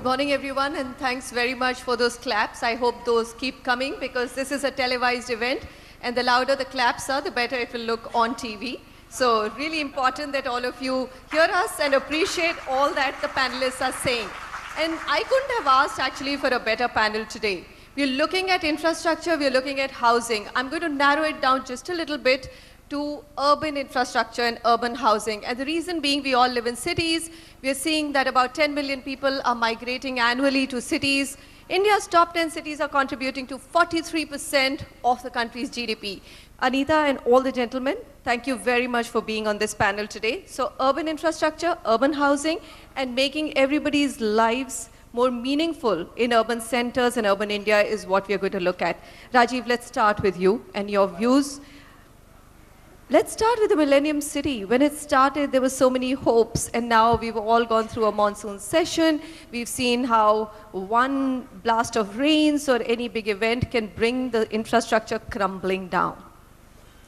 Good morning, everyone, and thanks very much for those claps. I hope those keep coming because this is a televised event, and the louder the claps are, the better it will look on TV. So really important that all of you hear us and appreciate all that the panelists are saying. And I couldn't have asked actually for a better panel today. We're looking at infrastructure, we're looking at housing. I'm going to narrow it down just a little bit to urban infrastructure and urban housing. And the reason being we all live in cities. We're seeing that about 10 million people are migrating annually to cities. India's top 10 cities are contributing to 43% of the country's GDP. Anita and all the gentlemen, thank you very much for being on this panel today. So urban infrastructure, urban housing, and making everybody's lives more meaningful in urban centers and urban India is what we're going to look at. Rajiv, let's start with you and your views. Let's start with the Millennium City. When it started, there were so many hopes, and now we've all gone through a monsoon session. We've seen how one blast of rains or any big event can bring the infrastructure crumbling down.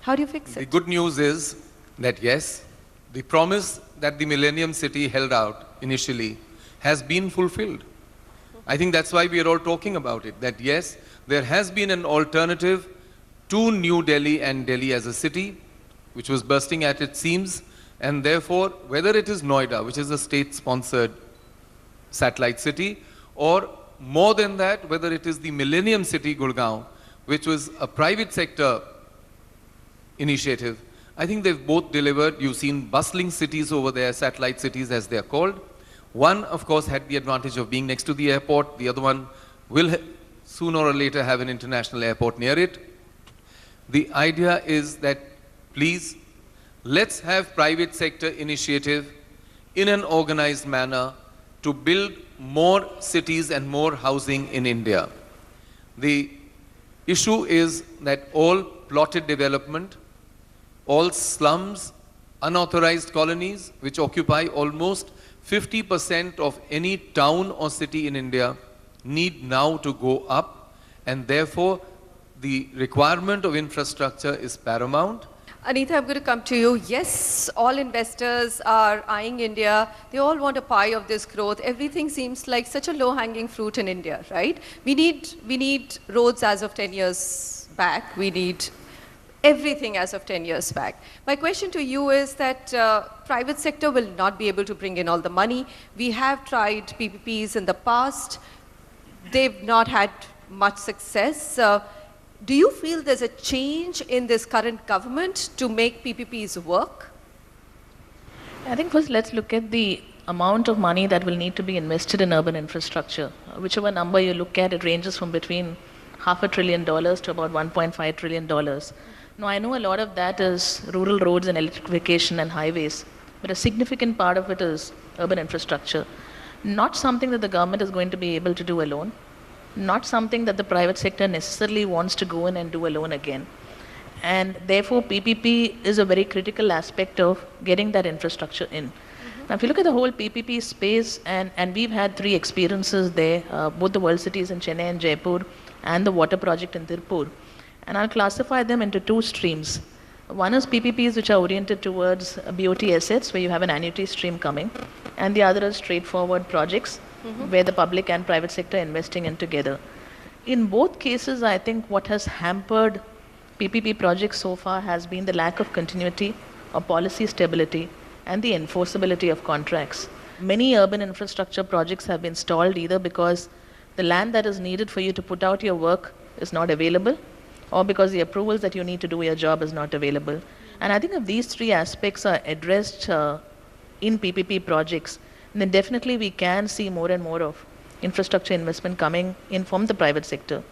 How do you fix it? The good news is that yes, the promise that the Millennium City held out initially has been fulfilled. I think that's why we are all talking about it, that yes, there has been an alternative to New Delhi and Delhi as a city, which was bursting at its seams, and therefore, whether it is Noida, which is a state-sponsored satellite city, or more than that, whether it is the Millennium City, Gurgaon, which was a private sector initiative, I think they've both delivered. You've seen bustling cities over there, satellite cities as they're called. One, of course, had the advantage of being next to the airport. The other one will sooner or later have an international airport near it. The idea is that please, let's have private sector initiative in an organized manner to build more cities and more housing in India. The issue is that all plotted development, all slums, unauthorized colonies, which occupy almost 50% of any town or city in India, need now to go up, and therefore the requirement of infrastructure is paramount. Anita, I'm going to come to you. Yes, all investors are eyeing India. They all want a pie of this growth. Everything seems like such a low-hanging fruit in India, right? We need roads as of 10 years back. We need everything as of 10 years back. My question to you is that private sector will not be able to bring in all the money. We have tried PPPs in the past. They've not had much success. Do you feel there's a change in this current government to make PPPs work? I think first let's look at the amount of money that will need to be invested in urban infrastructure. Whichever number you look at, it ranges from between $500 billion to about $1.5 trillion. Now I know a lot of that is rural roads and electrification and highways, but a significant part of it is urban infrastructure. Not something that the government is going to be able to do alone. Not something that the private sector necessarily wants to go in and do alone again. And therefore, PPP is a very critical aspect of getting that infrastructure in. Now, if you look at the whole PPP space, and we've had 3 experiences there, both the world cities in Chennai and Jaipur, and the water project in Tirupur. And I'll classify them into 2 streams. One is PPPs which are oriented towards BOT assets, where you have an annuity stream coming, and the other is straightforward projects, where the public and private sector investing in together. In both cases, I think what has hampered PPP projects so far has been the lack of continuity of policy stability and the enforceability of contracts. Many urban infrastructure projects have been stalled either because the land that is needed for you to put out your work is not available, or because the approvals that you need to do your job is not available. And I think if these 3 aspects are addressed in PPP projects, then definitely we can see more and more of infrastructure investment coming in from the private sector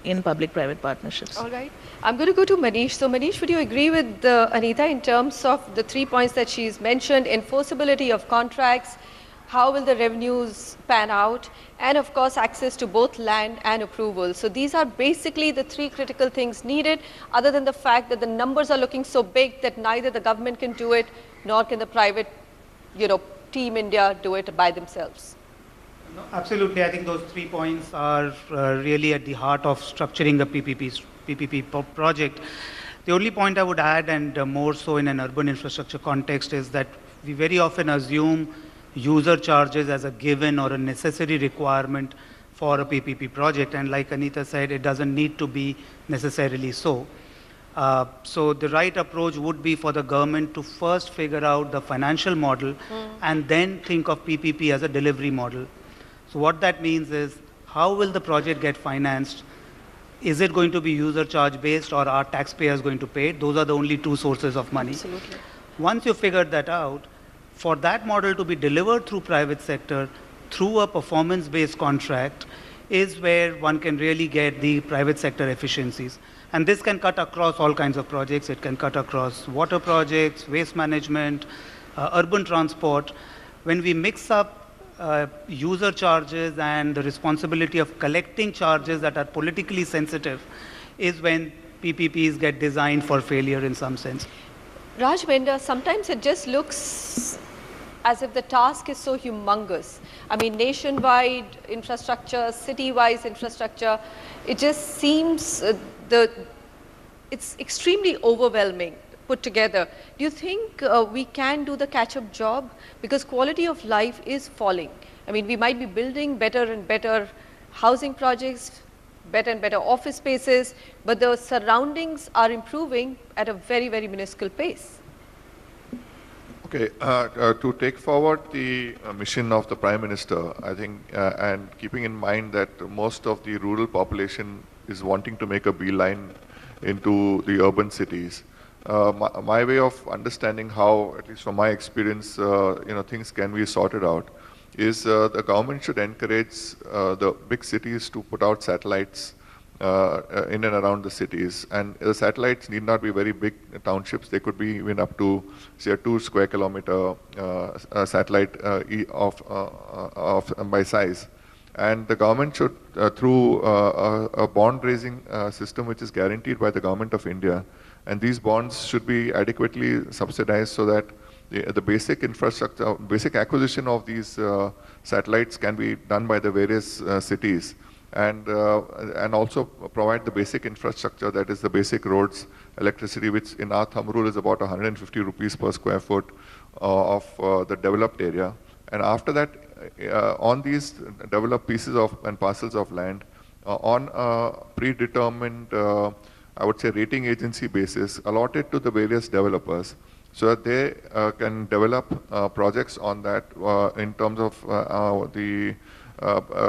in public-private partnerships. All right. I'm going to go to Manish. So Manish, would you agree with Anita in terms of the 3 points that she's mentioned, enforceability of contracts, how will the revenues pan out, and of course access to both land and approval. So these are basically the 3 critical things needed, other than the fact that the numbers are looking so big that neither the government can do it, nor can the private, Team India do it by themselves. No, absolutely. I think those 3 points are really at the heart of structuring a PPP project. The only point I would add, and more so in an urban infrastructure context, is that we very often assume user charges as a given or a necessary requirement for a PPP project. And like Anita said, it doesn't need to be necessarily so. So the right approach would be for the government to first figure out the financial model and then think of PPP as a delivery model. So what that means is, how will the project get financed? Is it going to be user charge based, or are taxpayers going to pay it? Those are the only two sources of money. Absolutely. Once you figured that out, for that model to be delivered through private sector, through a performance-based contract, is where one can really get the private sector efficiencies. And this can cut across all kinds of projects. It can cut across water projects, waste management, urban transport. When we mix up user charges and the responsibility of collecting charges that are politically sensitive, is when PPPs get designed for failure in some sense. Raj, Menda, sometimes it just looks as if the task is so humongous. I mean, nationwide infrastructure, city-wise infrastructure, it just seems it's extremely overwhelming put together. Do you think we can do the catch-up job? Because quality of life is falling. I mean, we might be building better and better housing projects, better and better office spaces, but the surroundings are improving at a very, very minuscule pace. Okay, to take forward the mission of the Prime Minister, I think, and keeping in mind that most of the rural population is wanting to make a beeline into the urban cities, my way of understanding how, at least from my experience, things can be sorted out, is the government should encourage the big cities to put out satellites in and around the cities. And the satellites need not be very big townships. They could be even up to, say, a 2 square kilometer satellite by size. And the government should, through a bond raising system which is guaranteed by the Government of India, and these bonds should be adequately subsidized so that the basic infrastructure, basic acquisition of these satellites can be done by the various cities, and also provide the basic infrastructure, that is the basic roads, electricity, which in our thumb rule is about 150 rupees per square foot of the developed area. And after that, on these developed pieces of and parcels of land, on a predetermined, I would say, rating agency basis, allotted to the various developers, so that they can develop projects on that in terms of the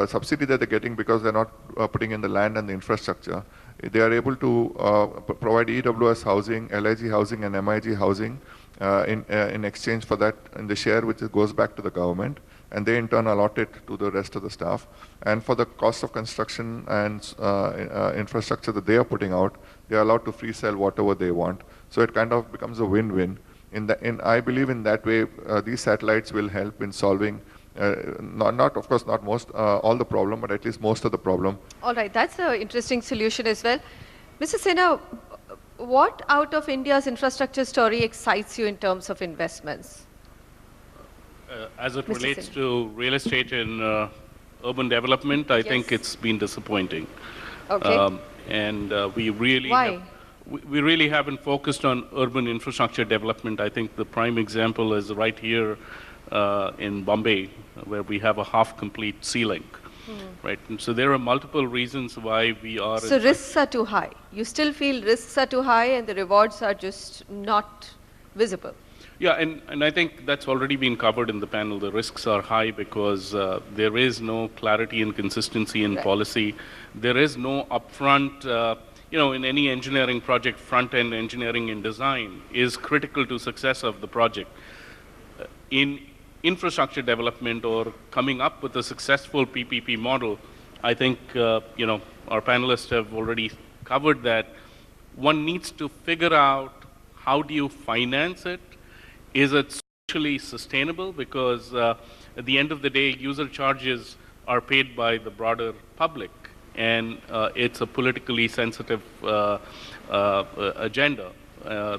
subsidy that they're getting, because they're not putting in the land and the infrastructure. They are able to provide EWS housing, LIG housing, and MIG housing in exchange for that, in the share which goes back to the government, and they in turn allot it to the rest of the staff. And for the cost of construction and infrastructure that they are putting out, they are allowed to free sell whatever they want. So it kind of becomes a win-win. I believe in that way, these satellites will help in solving of course, not most, all the problem, but at least most of the problem. All right, that's an interesting solution as well. Mr. Sinha, what out of India's infrastructure story excites you in terms of investments? As it Mr. relates Sinha. to real estate and urban development, I think it's been disappointing. Okay. We really Why? We really haven't focused on urban infrastructure development. I think the prime example is right here in Bombay, where we have a half-complete sea link, right? And so there are multiple reasons why we are... So risks are too high. You still feel risks are too high and the rewards are just not visible. Yeah, and I think that's already been covered in the panel. The risks are high because there is no clarity and consistency in policy. There is no upfront, in any engineering project, front-end engineering and design is critical to success of the project. In infrastructure development or coming up with a successful PPP model, I think, our panelists have already covered that. One needs to figure out how do you finance it? Is it socially sustainable? Because at the end of the day, user charges are paid by the broader public, and it's a politically sensitive agenda.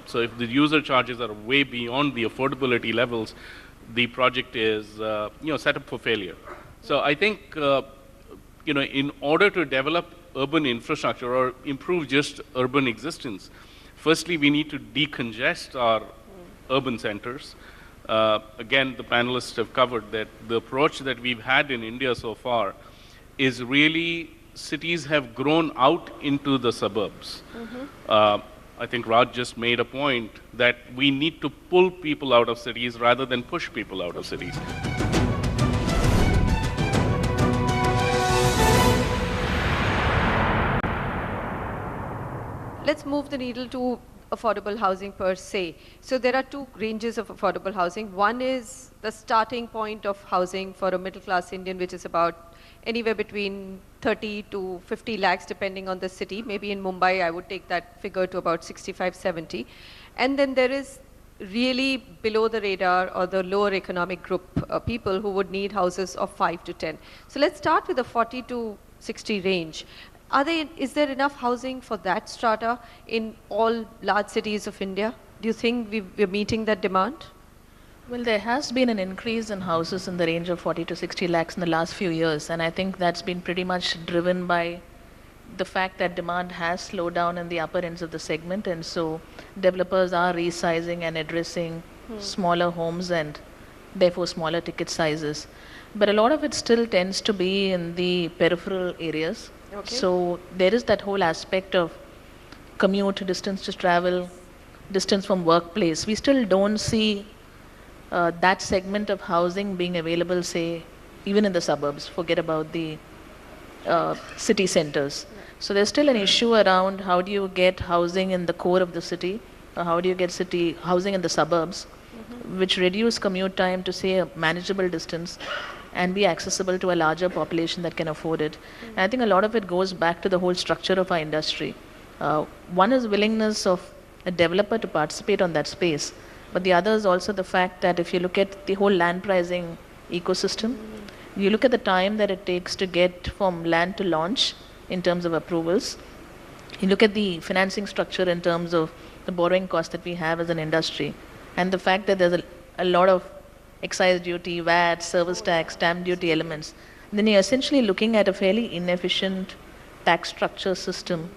So if the user charges are way beyond the affordability levels, the project is set up for failure. So I think in order to develop urban infrastructure or improve just urban existence, firstly we need to decongest our urban centers. Again, the panelists have covered that the approach that we've had in India so far is really cities have grown out into the suburbs. I think Raj just made a point that we need to pull people out of cities rather than push people out of cities. Let's move the needle to affordable housing per se. So there are two ranges of affordable housing. One is the starting point of housing for a middle class Indian, which is about anywhere between 30 to 50 lakhs depending on the city. Maybe in Mumbai I would take that figure to about 65, 70. And then there is really below the radar or the lower economic group people who would need houses of 5 to 10. So let's start with the 40 to 60 range. Is there enough housing for that strata in all large cities of India? Do you think we're meeting that demand? Well, there has been an increase in houses in the range of 40 to 60 lakhs in the last few years, and I think that's been pretty much driven by the fact that demand has slowed down in the upper ends of the segment, and so developers are resizing and addressing smaller homes and therefore smaller ticket sizes. But a lot of it still tends to be in the peripheral areas. Okay. So there is that whole aspect of commute, distance to travel, distance from workplace. We still don't see that segment of housing being available, say, even in the suburbs. Forget about the city centers. So there's still an issue around how do you get housing in the core of the city, or how do you get city housing in the suburbs, which reduce commute time to, say, a manageable distance and be accessible to a larger population that can afford it. And I think a lot of it goes back to the whole structure of our industry. One is willingness of a developer to participate on that space, but the other is also the fact that if you look at the whole land pricing ecosystem, you look at the time that it takes to get from land to launch in terms of approvals, you look at the financing structure in terms of the borrowing cost that we have as an industry, and the fact that there's a lot of excise duty, VAT, service tax, stamp duty elements, then you're essentially looking at a fairly inefficient tax structure system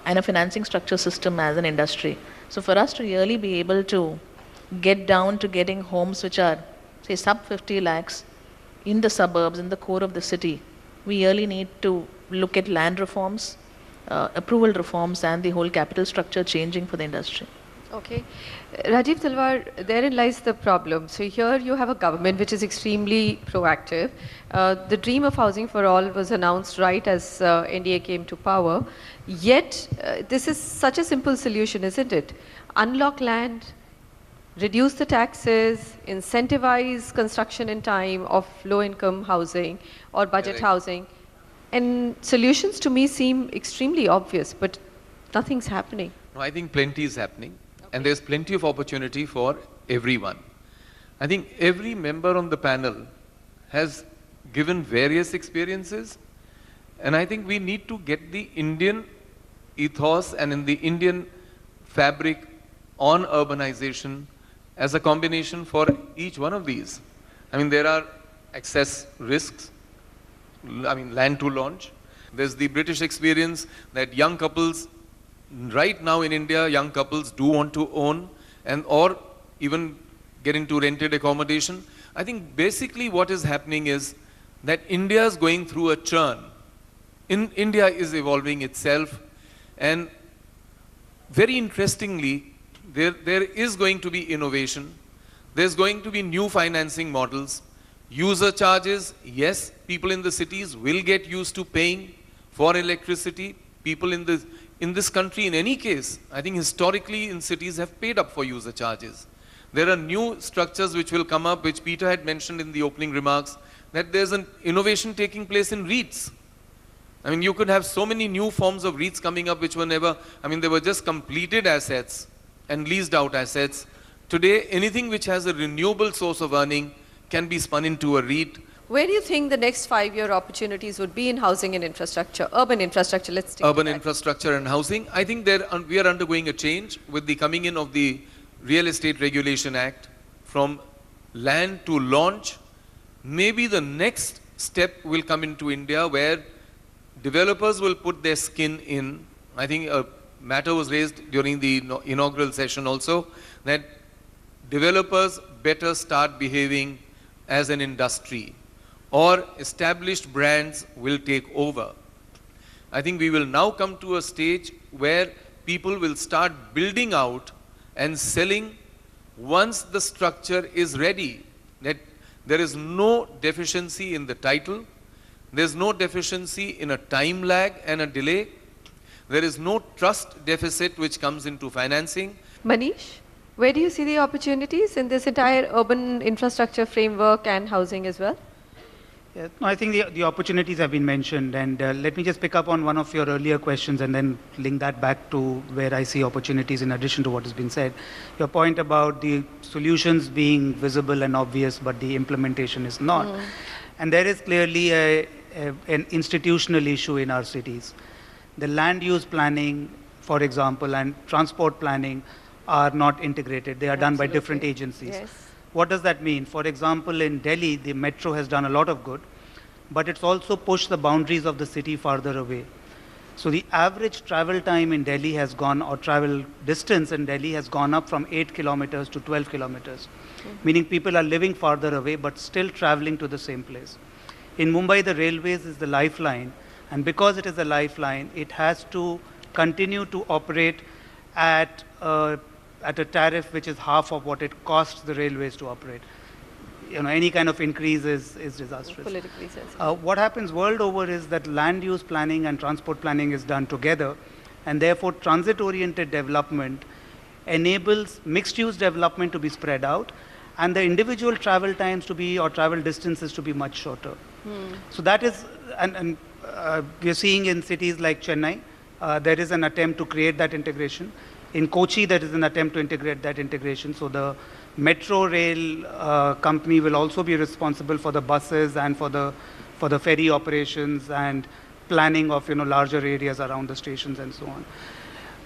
and a financing structure system as an industry. So for us to really be able to get down to getting homes which are, say, sub 50 lakhs in the suburbs, in the core of the city, we really need to look at land reforms, approval reforms, and the whole capital structure changing for the industry. Okay. Rajiv Talwar, therein lies the problem. So here you have a government which is extremely proactive. The dream of housing for all was announced right as NDA came to power. Yet, this is such a simple solution, isn't it? Unlock land, reduce the taxes, incentivize construction in time of low-income housing or budget housing. And solutions to me seem extremely obvious, but nothing's happening. No, I think plenty is happening. And there's plenty of opportunity for everyone. I think every member on the panel has given various experiences, and I think we need to get the Indian ethos and in the Indian fabric on urbanization as a combination for each one of these. I mean, there are access risks, land to launch. There's the British experience that young couples, right now in India, young couples do want to own or even get into rented accommodation. I think basically what is happening is that India is going through a churn. India is evolving itself, and very interestingly, there is going to be innovation. There's going to be new financing models. User charges, yes, people in the cities will get used to paying for electricity. People in this country, in any case, I think historically in cities have paid up for user charges. There are new structures which will come up, which Peter had mentioned in the opening remarks, that there's an innovation taking place in REITs. I mean, you could have so many new forms of REITs coming up which were never, they were just completed assets and leased out assets. Today, anything which has a renewable source of earning can be spun into a REIT. Where do you think the next 5-year opportunities would be in housing and infrastructure, urban infrastructure? Let's take urban infrastructure and housing. I think we are undergoing a change with the coming in of the Real Estate Regulation Act from land to launch. Maybe the next step will come into India where developers will put their skin in. I think a matter was raised during the inaugural session also that developers better start behaving as an industry, or established brands will take over. I think we will now come to a stage where people will start building out and selling once the structure is ready. That there is no deficiency in the title, there is no deficiency in a time lag and a delay, there is no trust deficit which comes into financing. Manish, where do you see the opportunities in this entire urban infrastructure framework and housing as well? Yeah, no, I think the opportunities have been mentioned, and let me just pick up on one of your earlier questions and then link that back to where I see opportunities in addition to what has been said. Your point about the solutions being visible and obvious, but the implementation is not. And there is clearly an institutional issue in our cities. The land use planning, for example, and transport planning are not integrated. They are done by different agencies. Yes. What does that mean? For example, in Delhi, the metro has done a lot of good, but it's also pushed the boundaries of the city farther away. So the average travel time in Delhi has gone, or travel distance in Delhi has gone up from 8 kilometers to 12 kilometers, meaning people are living farther away but still traveling to the same place. In Mumbai, the railways is the lifeline, and because it is a lifeline, it has to continue to operate at a tariff which is half of what it costs the railways to operate. You know, any kind of increase is disastrous. Politically sensitive. What happens world over is that land use planning and transport planning is done together, and therefore transit-oriented development enables mixed-use development to be spread out, and the individual travel times to be, or travel distances to be much shorter. So that is, and we are seeing in cities like Chennai, there is an attempt to create that integration. In Kochi, there is an attempt to integrate that integration. So the metro rail company will also be responsible for the buses and for the ferry operations and planning of larger areas around the stations and so on.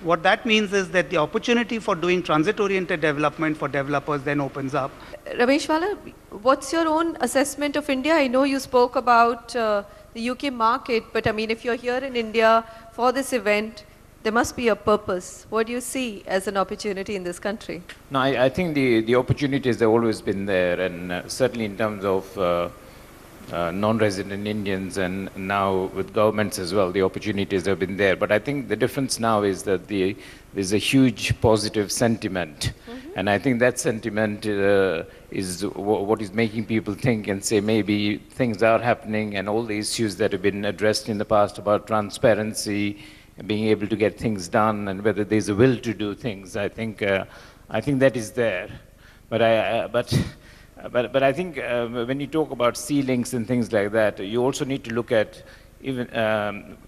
What that means is that the opportunity for doing transit-oriented development for developers then opens up. Ramesh Wala, what's your own assessment of India? I know you spoke about the UK market, but I mean, if you're here in India for this event, there must be a purpose. What do you see as an opportunity in this country? No, I think the opportunities have always been there, and certainly in terms of non-resident Indians, and now with governments as well, the opportunities have been there. But I think the difference now is that there's a huge positive sentiment. And I think that sentiment is what is making people think and say maybe things are happening, and all the issues that have been addressed in the past about transparency, being able to get things done, and whether there's a will to do things. I think that is there. But I think when you talk about ceilings and things like that, you also need to look at even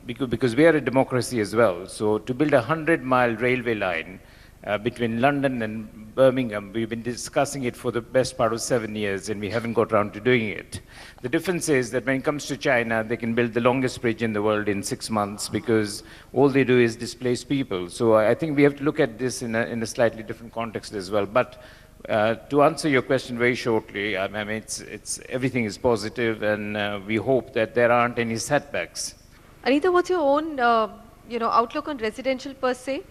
because we are a democracy as well. So to build a 100-mile railway line between London and Birmingham, we've been discussing it for the best part of 7 years, and we haven't got around to doing it. The difference is that when it comes to China, they can build the longest bridge in the world in 6 months because all they do is displace people. So I think we have to look at this in a slightly different context as well. But to answer your question very shortly, I mean, it's everything is positive, and we hope that there aren't any setbacks. Anita, what's your own outlook on residential per se?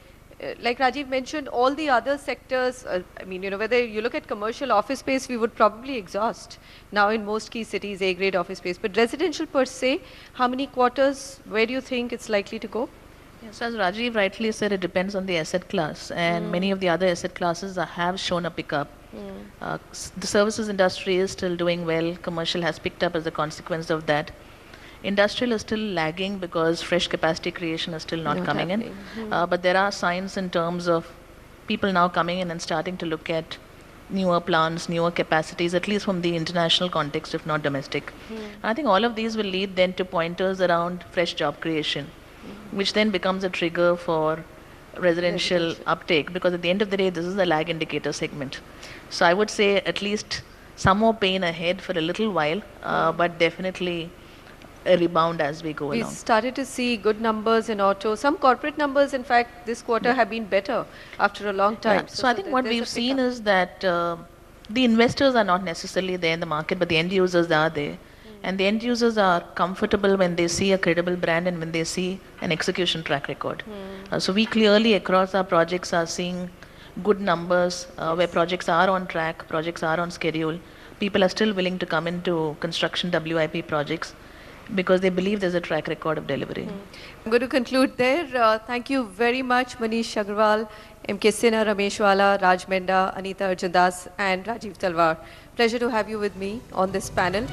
Like Rajiv mentioned, all the other sectors, I mean, whether you look at commercial office space, we would probably exhaust now in most key cities, A-grade office space. But residential per se, how many quarters, where do you think it's likely to go? Yes, as Rajiv rightly said, it depends on the asset class, and many of the other asset classes have shown a pickup. The services industry is still doing well. Commercial has picked up as a consequence of that. Industrial is still lagging because fresh capacity creation is still not coming in. But there are signs in terms of people now coming in and starting to look at newer plants, newer capacities, at least from the international context, if not domestic. I think all of these will lead then to pointers around fresh job creation, which then becomes a trigger for residential uptake, because at the end of the day, this is a lag indicator segment. So I would say at least some more pain ahead for a little while, but definitely a rebound as we go along. We started to see good numbers in auto. Some corporate numbers, in fact, this quarter have been better after a long time. Yeah. So I think what we've seen is that the investors are not necessarily there in the market, but the end users are there. And the end users are comfortable when they see a credible brand and when they see an execution track record. So we clearly across our projects are seeing good numbers, where projects are on track, projects are on schedule. People are still willing to come into construction WIP projects because they believe there's a track record of delivery. I'm going to conclude there. Thank you very much, Manish Agrawal, M.K. Sinha, Ramesh Wala, Raj Menda, Anita Arjandas, and Rajiv Talwar. Pleasure to have you with me on this panel.